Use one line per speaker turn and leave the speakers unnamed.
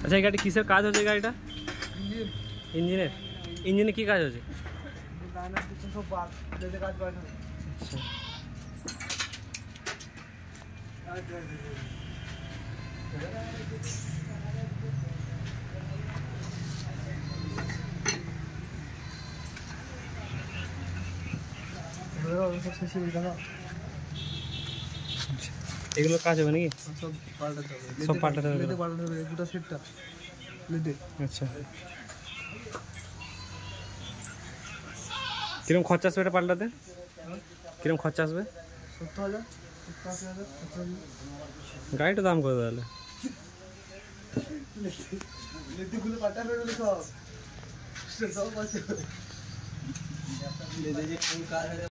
আচ্ছা এই গাড়ি কিসের কাজ হচ্ছে গাড়িটা? ইঞ্জিনের। ইঞ্জিনে কি কাজ হচ্ছে? এগুলো কাজ হবে নাকি? সব পাল্টাতে হবে। গোটা সেটটা লেদে। আচ্ছা কিরকম খরচা আসবে এটা পাল্টাতে? কিরকম খরচা আসবে? 70,000 গাড়িটা দাম কত তাহলে? লেদিগুলো পাল্টাবে সব।